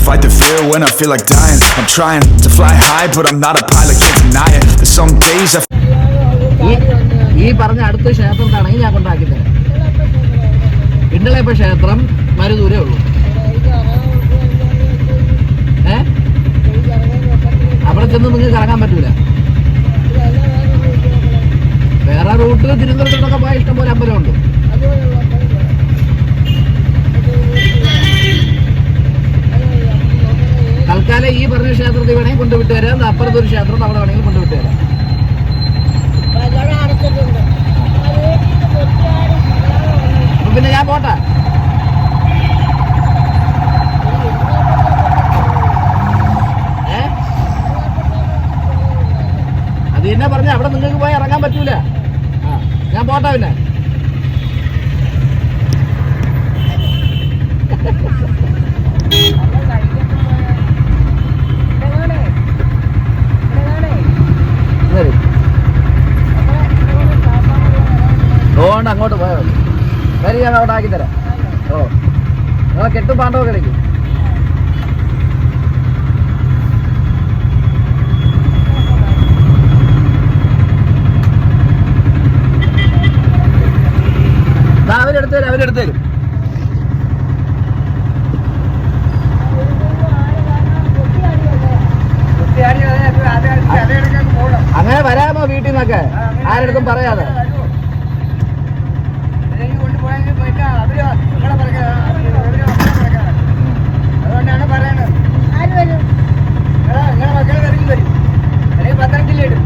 fight the fear when I feel like dying. I'm trying to fly high, but I'm not a pilot, can't deny it. There's some days I ഈ പറഞ്ഞ അടുത്ത ക്ഷേത്രത്താണെങ്കിൽ ഞാൻ കൊണ്ടാക്കി തരാം. ഇണ്ടളയപ്പ ക്ഷേത്രം മരുദൂരേ ഉള്ളൂ. അവിടെ ചെന്ന് നിങ്ങൾക്ക് ഇറങ്ങാൻ പറ്റൂല. വേറെ റൂട്ട് തിരുവനന്തപുരത്തൊക്കെ പോയാൽ ഇഷ്ടംപോലെ അമ്പലമുണ്ട്. തൽക്കാലം ഈ പറഞ്ഞ ക്ഷേത്രത്തിൽ വേണമെങ്കിൽ കൊണ്ടുവിട്ട് തരാം. അപ്പുറത്തൊരു ക്ഷേത്രം അവിടെ വേണമെങ്കിൽ കൊണ്ടുവിട്ട് തരാം. പിന്നെ ഞാൻ പോട്ടെ. അത് തന്നെ പറഞ്ഞ അവിടെ നിങ്ങൾക്ക് പോയി ഇറങ്ങാൻ പറ്റൂല. ഞാൻ പോട്ടെ. പിന്നെ അതുകൊണ്ട് അങ്ങോട്ട് പോയാൽ മതി. വരി, ഞാൻ അവിടെ ആക്കി തരാം. ഓ, നിങ്ങളെ കെട്ടും പാണ്ടവും കളിക്കും. അവരെടുത്ത് തരും, അവരെടുത്ത് തരും. അങ്ങനെ വരാമോ വീട്ടിൽ നിന്നൊക്കെ? ആരെടുത്തും പറയാതെ. അതുകൊണ്ടാണ് പറയുന്നത്. നിങ്ങളെ മക്കളെ ഇറങ്ങി വരും, അല്ലെങ്കിൽ 12 ജില്ലയിടും.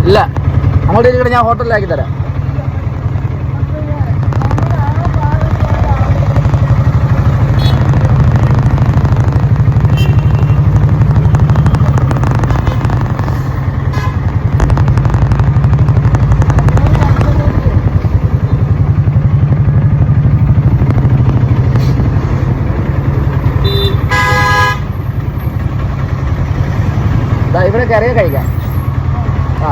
ഇല്ല, അങ്ങോട്ട് ഇരിക്കട്ടെ, ഞാൻ ഹോട്ടലിലാക്കി തരാം. ഇവിടെ കരയെ കഴിക്കാം. ആ,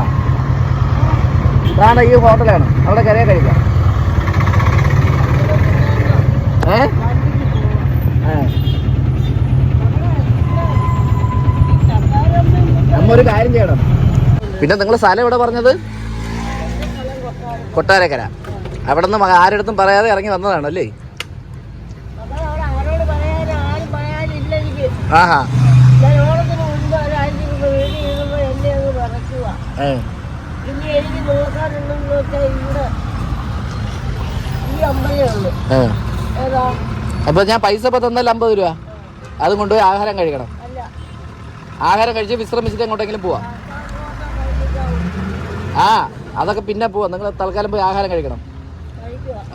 അതാണ് ഈ ഹോട്ടലാണ്. അവിടെ കരയെ കഴിക്കാം. നമ്മ ഒരു കാര്യം ചെയ്യണം. പിന്നെ നിങ്ങൾ സ്ഥലം എവിടെ പറഞ്ഞത്? കൊട്ടാരക്കര. അവിടെ നിന്ന് ആരെടുത്തും പറയാതെ ഇറങ്ങി വന്നതാണല്ലേ? ആഹാ. അപ്പൊ ഞാൻ പൈസ ഇപ്പൊ തന്നാൽ 50 രൂപ അതും കൊണ്ടുപോയി ആഹാരം കഴിക്കണം. ആഹാരം കഴിച്ച് വിശ്രമിച്ചിട്ട് എങ്ങോട്ടെങ്കിലും പോവാ. ആ, അതൊക്കെ പിന്നെ പോവാ. നിങ്ങൾ തൽക്കാലം പോയി ആഹാരം കഴിക്കണം.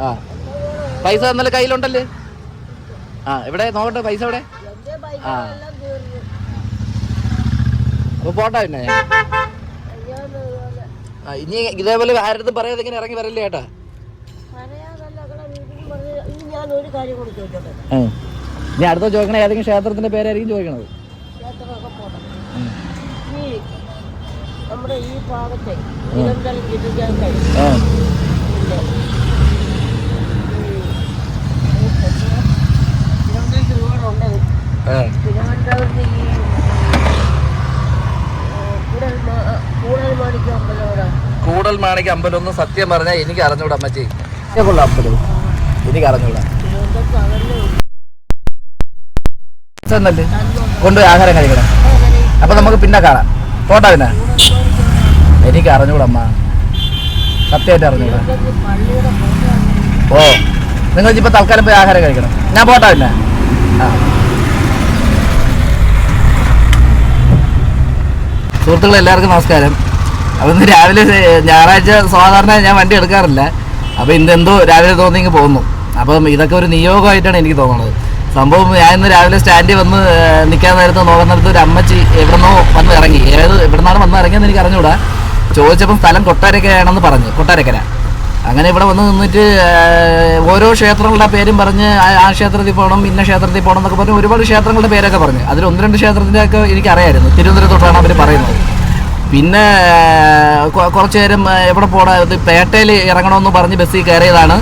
ആ, പൈസ തന്നാലും കയ്യിലുണ്ടല്ലേ? ആ, ഇവിടെ നോക്കട്ടെ പൈസ ഇവിടെ. ആ, അപ്പൊ പോട്ടെ. പിന്നെ ഇനി ഇതേപോലെ ആരുടെ പറയാതെ ഇങ്ങനെ ഇറങ്ങി വരല്ലേ ചേട്ടാ? ഇനി അടുത്ത ചോദിക്കണേ ഏതെങ്കിലും ക്ഷേത്രത്തിന്റെ പേരായിരിക്കും ചോദിക്കണത്. നമ്മുടെ ഈ ഭാഗത്തെ കൂടൽ മാണിക്ക അമ്പലം ഒന്ന് സത്യം പറഞ്ഞാൽ എനിക്ക് അറിഞ്ഞൂടാ അമ്മച്ചി. അമ്പലം എനിക്ക് അറിഞ്ഞൂടാ. കൊണ്ടുപോയി ആഹാരം കഴിക്കണം. അപ്പൊ നമുക്ക് പിന്നെ കാണാം. പോട്ടെ. പിന്നെ എനിക്ക് അറിഞ്ഞൂടമ്മ, സത്യമായിട്ട് അറിഞ്ഞൂടാ. ഓ, നിങ്ങൾ ഇപ്പൊ തൽക്കാലം പോയി ആഹാരം കഴിക്കണം. ഞാൻ പോട്ടെ. പിന്നെ ആ, സുഹൃത്തുക്കളെ എല്ലാവർക്കും നമസ്കാരം. അപ്പം ഇന്ന് രാവിലെ ഞായറാഴ്ച സാധാരണ ഞാൻ വണ്ടി എടുക്കാറില്ല. അപ്പോൾ ഇന്നെന്തോ രാവിലെ തോന്നിയെങ്കിൽ പോകുന്നു. അപ്പം ഇതൊക്കെ ഒരു നിയോഗമായിട്ടാണ് എനിക്ക് തോന്നുന്നത്. സംഭവം ഞാൻ ഇന്ന് രാവിലെ സ്റ്റാൻഡിൽ വന്ന് നിൽക്കാൻ നേരത്ത് നോക്കുന്നിടത്ത് ഒരു അമ്മച്ചി എവിടെന്നോ വന്ന് ഇറങ്ങി. എവിടെ നിന്നാണ് വന്ന് ഇറങ്ങിയെന്ന് എനിക്ക് അറിഞ്ഞുകൂടാ. ചോദിച്ചപ്പം സ്ഥലം കൊട്ടാരക്കരയാണെന്ന് പറഞ്ഞു. കൊട്ടാരക്കര. അങ്ങനെ ഇവിടെ വന്ന് നിന്നിട്ട് ഓരോ ക്ഷേത്രങ്ങളുടെ പേരും പറഞ്ഞ് ആ ക്ഷേത്രത്തിൽ പോകണം, ഇന്ന ക്ഷേത്രത്തിൽ പോകണം എന്നൊക്കെ പറഞ്ഞ് ഒരുപാട് ക്ഷേത്രങ്ങളുടെ പേരൊക്കെ പറഞ്ഞു. അതിൽ 1-2 ക്ഷേത്രത്തിൻ്റെയൊക്കെ എനിക്കറിയായിരുന്നു, തിരുവനന്തപുരത്തോട്ടാണ് അവർ പറയുന്നത്. പിന്നെ കുറച്ച് നേരം എവിടെ പോകണം, ഇത് പേട്ടയിൽ ഇറങ്ങണമെന്ന് പറഞ്ഞ് ബസ്സിൽ കയറിയതാണ്,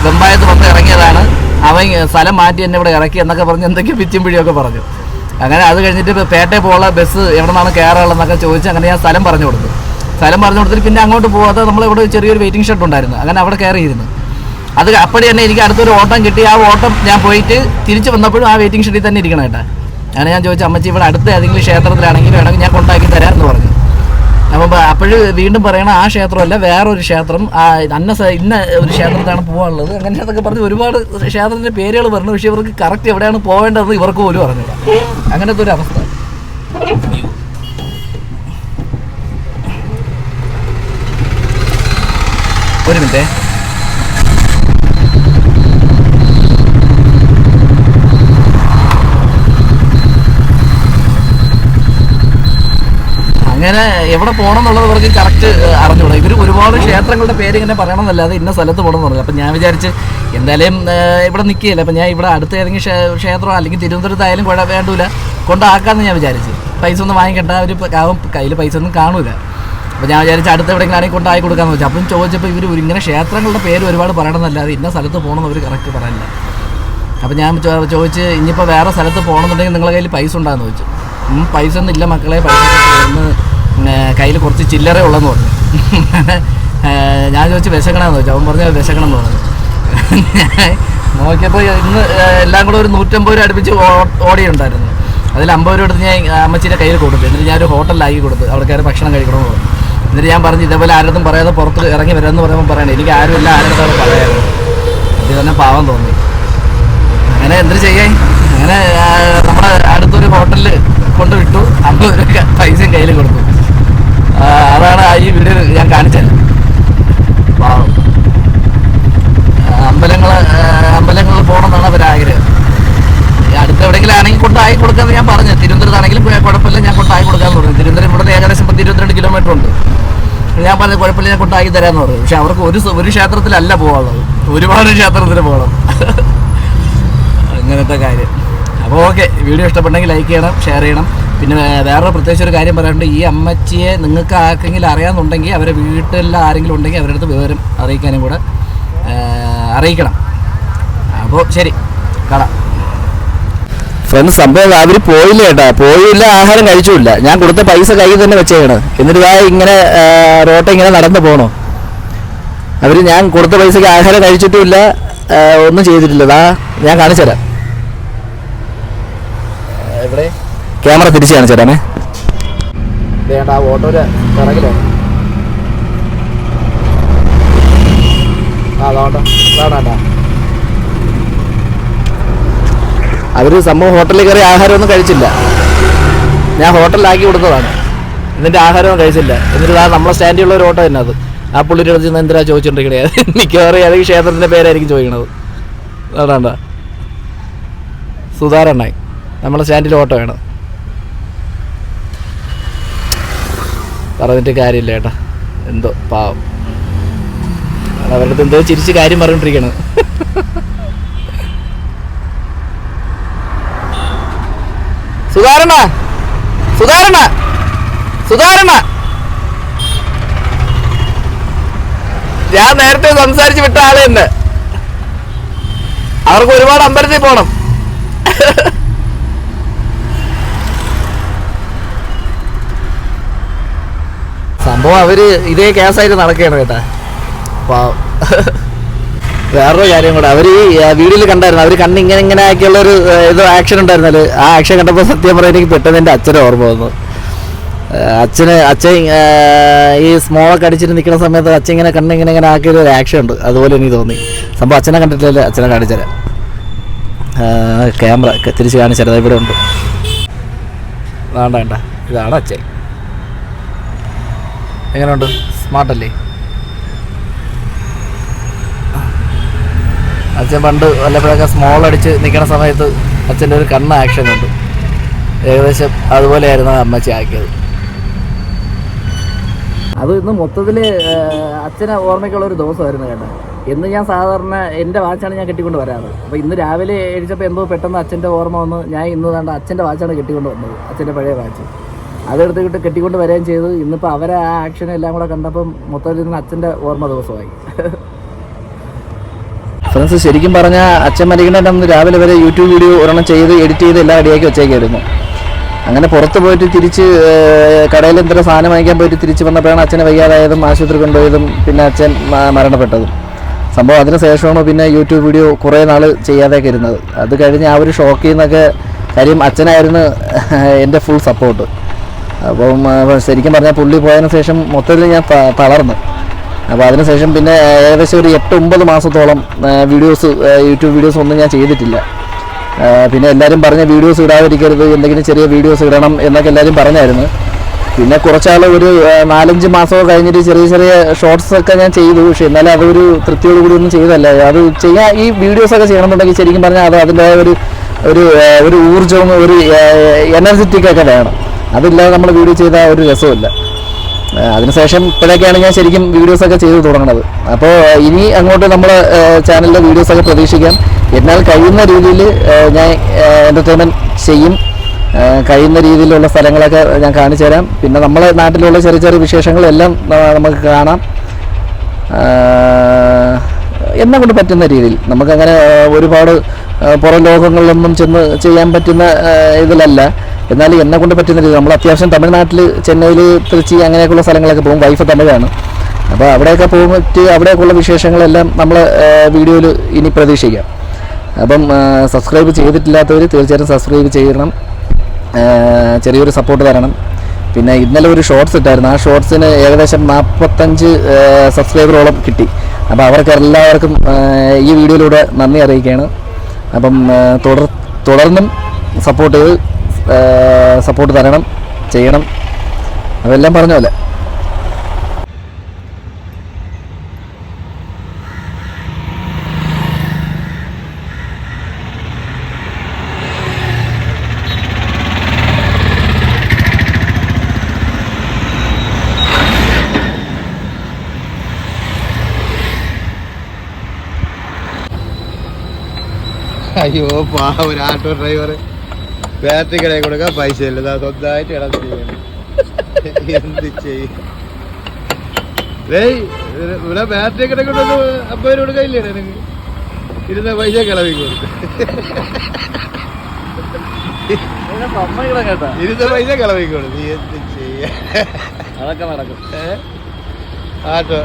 വെമ്പായത്ത് വന്ന് ഇറങ്ങിയതാണ്, അവൻ സ്ഥലം മാറ്റി എന്നെ ഇവിടെ ഇറക്കി എന്നൊക്കെ പറഞ്ഞ് എന്തൊക്കെയോ പിച്ചും പിടിയൊക്കെ പറഞ്ഞു. അങ്ങനെ അത് കഴിഞ്ഞിട്ട് പേട്ടയിൽ പോകാനുള്ള ബസ് എവിടെ നിന്നാണ് കയറാനുള്ളതെന്നൊക്കെ ചോദിച്ച് അങ്ങനെ ഞാൻ സ്ഥലം പറഞ്ഞു കൊടുത്തു. സ്ഥലം പറഞ്ഞു കൊടുത്തിട്ട് പിന്നെ അങ്ങോട്ട് പോകാതെ നമ്മളിവിടെ ചെറിയൊരു വെയിറ്റിംഗ് ഷെഡ് ഉണ്ടായിരുന്നു, അങ്ങനെ അവിടെ കയറിയിരുന്നു. അത് അപ്പടി തന്നെ എനിക്ക് അടുത്തൊരു ഓട്ടം കിട്ടി. ആ ഓട്ടം ഞാൻ പോയിട്ട് തിരിച്ച് വന്നപ്പോഴും ആ വെയിറ്റിംഗ് ഷെഡിൽ തന്നെ ഇരിക്കണം കേട്ടോ. അങ്ങനെ ഞാൻ ചോദിച്ചു, അമ്മച്ചി ഇവിടെ അടുത്ത് ഏതെങ്കിലും ക്ഷേത്രത്തിലാണെങ്കിൽ വേണമെങ്കിൽ ഞാൻ കൊണ്ടാക്കി തരാമെന്ന് പറഞ്ഞു. അപ്പം അപ്പോഴും വീണ്ടും പറയണം, ആ ക്ഷേത്രമല്ല വേറൊരു ക്ഷേത്രം, ഇന്ന ഒരു ക്ഷേത്രത്തിലാണ് പോകാനുള്ളത്, അങ്ങനെ അതൊക്കെ പറഞ്ഞ് ഒരുപാട് ക്ഷേത്രത്തിൻ്റെ പേരുകൾ പറഞ്ഞു. പക്ഷേ ഇവർക്ക് കറക്റ്റ് എവിടെയാണ് പോകേണ്ടതെന്ന് ഇവർക്ക് പോലും അറിഞ്ഞില്ല. അങ്ങനത്തെ ഒരു അവസ്ഥ. ഒരു മിനിറ്റ്. അങ്ങനെ എവിടെ പോകണം എന്നുള്ളത് ഇവർക്ക് കറക്റ്റ് അറിഞ്ഞൂടാ. ഇവർ ഒരുപാട് ക്ഷേത്രങ്ങളുടെ പേര് ഇങ്ങനെ പറയണമെന്നല്ലാതെ ഇന്ന സ്ഥലത്ത് പോകണം എന്ന് പറഞ്ഞു. അപ്പം ഞാൻ വിചാരിച്ച് എന്തായാലും ഇവിടെ നിൽക്കുകയില്ല, അപ്പം ഞാൻ ഇവിടെ അടുത്ത് ഏതെങ്കിലും ക്ഷേത്രം അല്ലെങ്കിൽ തിരുവനന്തപുരത്തായാലും വേണ്ടൂല കൊണ്ടാക്കാമെന്ന് ഞാൻ വിചാരിച്ച്. പൈസ ഒന്നും വാങ്ങിക്കണ്ട, അവർ കയ്യിൽ പൈസ ഒന്നും കാണൂല. അപ്പോൾ ഞാൻ വിചാരിച്ച് അടുത്ത് എവിടെയെങ്കിലും ആണെങ്കിൽ കൊണ്ടായി കൊടുക്കാമെന്ന് വെച്ചാൽ. അപ്പം ചോദിച്ചപ്പോൾ ഇവർ ഇങ്ങനെ ക്ഷേത്രങ്ങളുടെ പേര് ഒരുപാട് പറയണമെന്നല്ലാതെ ഇന്ന സ്ഥലത്ത് പോകണമെന്ന് അവർ കറക്റ്റ് പറയാനില്ല. അപ്പം ഞാൻ ചോദിച്ച്, ഇനിയിപ്പോൾ വേറെ സ്ഥലത്ത് പോകണമെന്നുണ്ടെങ്കിൽ നിങ്ങളുടെ കയ്യിൽ പൈസ ഉണ്ടാകുമെന്ന് ചോദിച്ചു. പൈസ ഒന്നും ഇല്ല മക്കളെ, പൈസ കയ്യിൽ കുറച്ച് ചില്ലറ ഉള്ളതെന്ന് പറഞ്ഞു. ഞാൻ ചോദിച്ചു വിശക്കണമെന്ന് ചോദിച്ചു. അവൻ പറഞ്ഞു വിശക്കണം എന്ന് പറഞ്ഞു. ഞാൻ നോക്കിയപ്പോൾ ഇന്ന് എല്ലാം കൂടെ ഒരു 150 രൂപ അടുപ്പിച്ച് ഓടിയുണ്ടായിരുന്നു. അതിൽ 50 രൂപ എടുത്ത് ഞാൻ അമ്മച്ചീൻ്റെ കയ്യിൽ കൊടുത്തു. എന്നിട്ട് ഞാനൊരു ഹോട്ടലിലാക്കി കൊടുത്തു, അവിടെ കയറി ഭക്ഷണം കഴിക്കണമെന്ന് പറഞ്ഞു. എന്നിട്ട് ഞാൻ പറഞ്ഞു, ഇതേപോലെ ആരതും പറയാതെ പുറത്ത് ഇറങ്ങി വരാമെന്ന് പറയുമ്പോൾ പറയണേ, എനിക്ക് ആരുമില്ല, ആരുടെ പറയാറ്. അത് തന്നെ പാവം തോന്നി. അങ്ങനെ എന്ത് ചെയ്യാൻ, അങ്ങനെ നമ്മുടെ അടുത്തൊരു ഹോട്ടലിൽ കൊണ്ടുവിട്ടു. 50 രൂപ പൈസയും കയ്യിൽ കൊടുത്തു. അതാണ് ഈ വീഡിയോ ഞാൻ കാണിച്ചത്. പാവം. അമ്പലങ്ങളിൽ പോകണമെന്നാണ് അവരാഗ്രഹം. അടുത്ത് എവിടെയെങ്കിലും ആണെങ്കിൽ കൊണ്ടായി കൊടുക്കാമെന്ന് ഞാൻ പറഞ്ഞു. തിരുവനന്തപുരത്താണെങ്കിലും കുഴപ്പമില്ല, ഞാൻ കൊണ്ടായി കൊടുക്കാമെന്ന് പറഞ്ഞു. തിരുവനന്തപുരം ഇവിടെ ഏകദേശം 22 കിലോമീറ്റർ ഉണ്ട്. ഞാൻ പറഞ്ഞു കുഴപ്പമില്ല, ഞാൻ കൊണ്ടാക്കി തരാമെന്ന് പറഞ്ഞു. പക്ഷെ അവർക്ക് ഒരു ക്ഷേത്രത്തിലല്ല പോകാനുള്ളത്, ഒരുപാട് ക്ഷേത്രത്തിൽ പോകണം. അങ്ങനത്തെ കാര്യം. അപ്പോൾ ഓക്കെ, വീഡിയോ ഇഷ്ടപ്പെട്ടെങ്കിൽ ലൈക്ക് ചെയ്യണം, ഷെയർ ചെയ്യണം. പിന്നെ വേറൊരു പ്രത്യേകിച്ച് ഒരു കാര്യം പറയാനുണ്ട്. ഈ അമ്മച്ചിയെ നിങ്ങൾക്ക് ആർക്കെങ്കിലും അറിയാമെന്നുണ്ടെങ്കിൽ അവരെ വീട്ടിലുള്ള ആരെങ്കിലും ഉണ്ടെങ്കിൽ അവരുടെ അടുത്ത് വിവരം അറിയിക്കാനും കൂടെ അറിയിക്കണം. അപ്പോൾ ശരി, കാണാം. ഫ്രണ്ട്സ്, സംഭവം അവർ പോയില്ല കേട്ടോ, പോയില്ല, ആഹാരം കഴിച്ചില്ല. ഞാൻ കൊടുത്ത പൈസ കയ്യിൽ തന്നെ വെച്ചേക്കണം. എന്നിട്ട് ഇങ്ങനെ റോട്ട് ഇങ്ങനെ നടന്നു പോകണോ. അവർ ഞാൻ കൊടുത്ത പൈസക്ക് ആഹാരം കഴിച്ചിട്ടുമില്ല, ഒന്നും ചെയ്തിട്ടില്ല. ഞാൻ കാണിച്ചുതരാം. എവിടെ ക്യാമറ തിരിച്ച് കാണിച്ചുതരാമേ. വേണ്ട, ആ ഓട്ടോയുടെ പിറകിലാണ്. അവർ സംഭവം ഹോട്ടലിൽ കയറി ആഹാരമൊന്നും കഴിച്ചില്ല. ഞാൻ ഹോട്ടലിലാക്കി കൊടുത്തതാണ്, എന്നിട്ട് ആഹാരമൊന്നും കഴിച്ചില്ല. എന്നിട്ട് നമ്മളെ സ്റ്റാൻഡിലുള്ള ഒരു ഓട്ടോ തന്നെ. അത് ആ പുള്ളിയുടെ അടുത്ത് നിന്ന് എന്തിനാ ചോദിച്ചിട്ടുണ്ടെങ്കിൽ മിക്കവാറും ഏതെങ്കിലും ക്ഷേത്രത്തിൻ്റെ പേരായിരിക്കും ചോദിക്കണത്. അതാണ്ട സുധാരണ, നമ്മളെ സ്റ്റാൻഡിൽ ഓട്ടോ വേണം. പറഞ്ഞിട്ട് കാര്യമില്ല ചേട്ടാ, എന്തോ പാവം. അവരുടെ അടുത്ത് എന്തോ ചിരിച്ച് കാര്യം പറഞ്ഞോണ്ടിരിക്കണം. സുധാരണ, സുധാരണ, സുധാരണ, ഞാൻ നേരത്തെ സംസാരിച്ച് വിട്ട ആളെ തന്നെ. അവർക്ക് ഒരുപാട് അമ്പലത്തിൽ പോണം. സംഭവം അവര് ഇതേ കേസായിട്ട് നടക്കുകയാണ് കേട്ടാ. പാവം. വേറൊരു കാര്യം കൂടെ, അവർ ഈ വീഡിയോയിൽ കണ്ടായിരുന്നു. അവർ കണ്ണ് ഇങ്ങനെ ആക്കിയുള്ളൊരു ഏതോ ആക്ഷൻ ഉണ്ടായിരുന്നല്ലോ. ആ ആക്ഷൻ കണ്ടപ്പോൾ സത്യം പറയാൻ എനിക്ക് പെട്ടെന്ന് എൻ്റെ അച്ഛനെ ഓർമ്മ വന്നു. അച്ഛൻ ഈ സ്മോളൊക്കെ അടിച്ചിട്ട് നിൽക്കുന്ന സമയത്ത് അച്ഛൻ ഇങ്ങനെ കണ്ണിങ്ങനെ ആക്കിയൊരു ആക്ഷൻ ഉണ്ട്. അതുപോലെ എനിക്ക് തോന്നി. സംഭവം അച്ഛനെ കണ്ടിട്ടില്ലല്ലോ, അച്ഛനെ കാണിച്ചുതരാം. ക്യാമറ തിരിച്ച് കാണിച്ചുതരാം. ഇവിടെ ഉണ്ട്, വേണ്ട, ഇതാണ് അച്ഛൻ. എങ്ങനെയുണ്ട്, സ്മാർട്ടല്ലേ? അച്ഛൻ പണ്ട് വല്ലപ്പോഴൊക്കെ സ്മോൾ അടിച്ച് നിൽക്കുന്ന സമയത്ത് അച്ഛൻ്റെ ഒരു കണ്ണ് ആക്ഷൻ ഉണ്ട്. ഏകദേശം അതുപോലെയായിരുന്നു അമ്മച്ചി ആക്കിയത്. അത് ഇന്ന് മൊത്തത്തിൽ അച്ഛനെ ഓർമ്മയ്ക്കുള്ള ഒരു ദിവസമായിരുന്നു കേട്ടോ. എന്ന് ഞാൻ സാധാരണ എൻ്റെ വാച്ചാണ് ഞാൻ കെട്ടിക്കൊണ്ട് വരാറ്. അപ്പോൾ ഇന്ന് രാവിലെ എഴുതിച്ചപ്പോൾ എന്തോ പെട്ടെന്ന് അച്ഛൻ്റെ ഓർമ്മ വന്ന് ഞാൻ ഇന്ന് കണ്ട അച്ഛൻ്റെ വാച്ചാണ് കെട്ടിക്കൊണ്ട് വന്നത്, അച്ഛൻ്റെ പഴയ വാച്ച്. അതെടുത്തിട്ട് കെട്ടിക്കൊണ്ട് വരികയും ചെയ്തു. ഇന്നിപ്പോൾ അവരെ ആ ആക്ഷൻ എല്ലാം കൂടെ കണ്ടപ്പം മൊത്തത്തിൽ ഇന്ന് അച്ഛൻ്റെ ഓർമ്മ ദിവസമായി. ഫ്രണ്ട്സ്, ശരിക്കും പറഞ്ഞാൽ അച്ഛൻ മരിക്കുന്നതിൻ്റെ അന്ന് രാവിലെ വരെ യൂട്യൂബ് വീഡിയോ ഒരെണ്ണം ചെയ്ത് എഡിറ്റ് ചെയ്ത് എല്ലാം റെഡിയാക്കി വെച്ചേക്കായിരുന്നു. അങ്ങനെ പുറത്ത് പോയിട്ട് തിരിച്ച് കടയിൽ എന്തൊരു സാധനം വാങ്ങിക്കാൻ പോയിട്ട് തിരിച്ച് വന്നപ്പോഴാണ് അച്ഛനെ വയ്യാതായതും ആശുപത്രി കൊണ്ടുപോയതും പിന്നെ അച്ഛൻ മരണപ്പെട്ടതും. സംഭവം അതിന് ശേഷമാണ് പിന്നെ യൂട്യൂബ് വീഡിയോ കുറേ നാൾ ചെയ്യാതെയൊക്കെ ഇരുന്നത്. അത് കഴിഞ്ഞ് ആ ഒരു ഷോക്കിൽ നിന്നൊക്കെ കാര്യം അച്ഛനായിരുന്നു എൻ്റെ ഫുൾ സപ്പോർട്ട്. അപ്പം ശരിക്കും പറഞ്ഞാൽ പുള്ളി പോയതിന് ശേഷം മൊത്തത്തിൽ ഞാൻ തളർന്നു. അപ്പോൾ അതിനുശേഷം പിന്നെ ഏകദേശം ഒരു 8-9 മാസത്തോളം യൂട്യൂബ് വീഡിയോസ് ഒന്നും ഞാൻ ചെയ്തിട്ടില്ല. പിന്നെ എല്ലാവരും പറഞ്ഞ വീഡിയോസ് ഇടാതിരിക്കരുത്, എന്തെങ്കിലും ചെറിയ വീഡിയോസ് ഇടണം എന്നൊക്കെ എല്ലാവരും പറഞ്ഞായിരുന്നു. പിന്നെ കുറച്ചാൾ ഒരു 4-5 മാസമൊക്കെ കഴിഞ്ഞിട്ട് ചെറിയ ചെറിയ ഷോർട്സ് ഒക്കെ ഞാൻ ചെയ്തു. പക്ഷേ എന്നാലും അതൊരു തൃപ്തിയോട് കൂടി ഒന്നും ചെയ്തല്ല. അത് ചെയ്യാൻ ഈ വീഡിയോസൊക്കെ ചെയ്യണമെന്നുണ്ടെങ്കിൽ ശരിക്കും പറഞ്ഞാൽ അത് അതിൻ്റെ ഒരു ഊർജ്ജവും ഒരു എനർജറ്റിക്കൊക്കെ വേണം. അതില്ലാതെ നമ്മൾ വീഡിയോ ചെയ്താൽ ഒരു രസമില്ല. അതിനുശേഷം ഇപ്പോഴൊക്കെയാണ് ഞാൻ ശരിക്കും വീഡിയോസൊക്കെ ചെയ്ത് തുടങ്ങുന്നത്. അപ്പോൾ ഇനി അങ്ങോട്ട് നമ്മൾ ചാനലിലെ വീഡിയോസൊക്കെ പ്രതീക്ഷിക്കാം. എന്നാൽ കഴിയുന്ന രീതിയിൽ ഞാൻ എൻ്റർടൈൻമെൻറ്റ് ചെയ്യും. കഴിയുന്ന രീതിയിലുള്ള സ്ഥലങ്ങളൊക്കെ ഞാൻ കാണിച്ചു തരാം. പിന്നെ നമ്മളെ നാട്ടിലുള്ള ചെറിയ ചെറിയ വിശേഷങ്ങളെല്ലാം നമുക്ക് കാണാം. എന്നെ കൊണ്ട് പറ്റുന്ന രീതിയിൽ നമുക്കങ്ങനെ ഒരുപാട് പുറം ലോകങ്ങളിലൊന്നും ചെന്ന് ചെയ്യാൻ പറ്റുന്ന ഇതിലല്ല. എന്നാലും എന്നെ കൊണ്ട് പറ്റുന്ന രീതി നമ്മൾ അത്യാവശ്യം തമിഴ്നാട്ടിൽ ചെന്നൈയിൽ തിരുച്ചി അങ്ങനെയൊക്കെയുള്ള സ്ഥലങ്ങളൊക്കെ പോകും. വൈഫ് തമിഴാണ്. അപ്പോൾ അവിടെയൊക്കെ പോയിട്ട് അവിടെയൊക്കെയുള്ള വിശേഷങ്ങളെല്ലാം നമ്മൾ വീഡിയോയിൽ ഇനി പ്രതീക്ഷിക്കാം. അപ്പം സബ്സ്ക്രൈബ് ചെയ്തിട്ടില്ലാത്തവർ തീർച്ചയായിട്ടും സബ്സ്ക്രൈബ് ചെയ്യണം, ചെറിയൊരു സപ്പോർട്ട് തരണം. പിന്നെ ഇന്നലെ ഒരു ഷോർട്സ് ഇട്ടായിരുന്നു. ആ ഷോർട്സിന് ഏകദേശം 45 സബ്സ്ക്രൈബറോളം കിട്ടി. അപ്പോൾ അവർക്ക് എല്ലാവർക്കും ഈ വീഡിയോയിലൂടെ നന്ദി അറിയിക്കുകയാണ്. അപ്പം തുടർന്നും സപ്പോർട്ട് തരണം, ചെയ്യണം. അതെല്ലാം പറഞ്ഞ പോലെ. അയ്യോ ഒരു ആട്ടോ ഡ്രൈവർ ബാറ്ററി കടയിൽ കൊടുക്കാൻ പൈസ ഇല്ല, സ്വന്തമായിട്ട് ഇടം ചെയ്യണം. എന്ത് ചെയ്യും? ഇവിടെ ബാറ്ററി കടയിൽ കൊണ്ടൊന്ന് 50 രൂപ കയ്യില്ലേ എനിക്ക് ഇരുന്ന പൈസ കിളവി കൊടുത്തു. ഇരുന്ന പൈസ കിളവി കൊടുത്തു. എന്ത് ചെയ്യാ? അതൊക്കെ നടക്കും. ആട്ടോ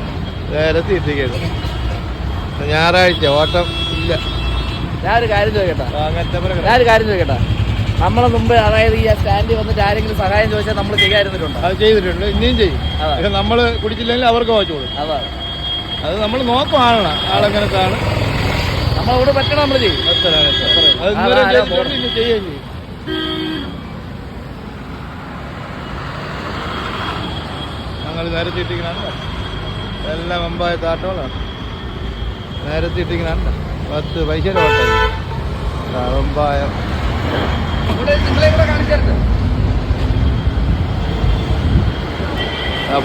നേരത്തെ എത്തിക്കണം. ഞായറാഴ്ച ഓട്ടം ഇല്ല. ഞാനൊരു കാര്യം ചോദിക്കട്ടെ. നമ്മളെ മുമ്പ് അതായത് ഈ സ്റ്റാൻഡിൽ വന്നിട്ട് ആരെങ്കിലും സഹായം ചോദിച്ചാൽ നമ്മൾ ചെയ്യാതിരുന്നിട്ടുണ്ട്. അത് ചെയ്തിട്ടുണ്ട്, ഇനിയും ചെയ്യും. പക്ഷെ നമ്മൾ കുടിച്ചില്ലെങ്കിൽ അവർക്ക് വായിച്ചു കൊടുക്കും. അതാണ് അത് നമ്മൾ നോക്കുവാണ് ആളെങ്ങനത്താണ്. നമ്മളിവിടെ പറ്റണം, നമ്മൾ ചെയ്യും. ചെയ്യുകയും ചെയ്യും. ഞങ്ങൾ നേരത്തെ ഇട്ടിരിക്കണ എല്ലാം മുമ്പായ താട്ടോളാണ്. നേരത്തെ ഇട്ടിരിക്കണ 10 പൈസയുടെ ഓട്ടായി വെമ്പായം.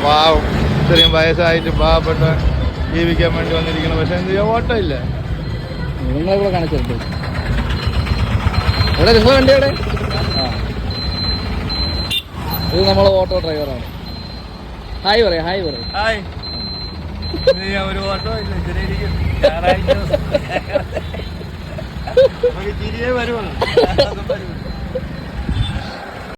പാവം ഇത്രയും വയസ്സായിട്ട് പാവപ്പെട്ട ജീവിക്കാൻ വേണ്ടി വന്നിരിക്കണം. പക്ഷെ എന്ത് ചെയ്യാൻ ഓട്ടം ഇല്ല. നിങ്ങളെ കൂടെ കാണിച്ചിട്ടുണ്ട്. ഇവിടെ നിങ്ങളെ വണ്ടി എവിടെ? ഇത് നമ്മളെ ഓട്ടോ ഡ്രൈവറാണ്. ഹായ് പറയാം. ഹായ്. ഒരു ഓട്ടോ ഇല്ല, ചിരിയേ വരുമല്ലോ.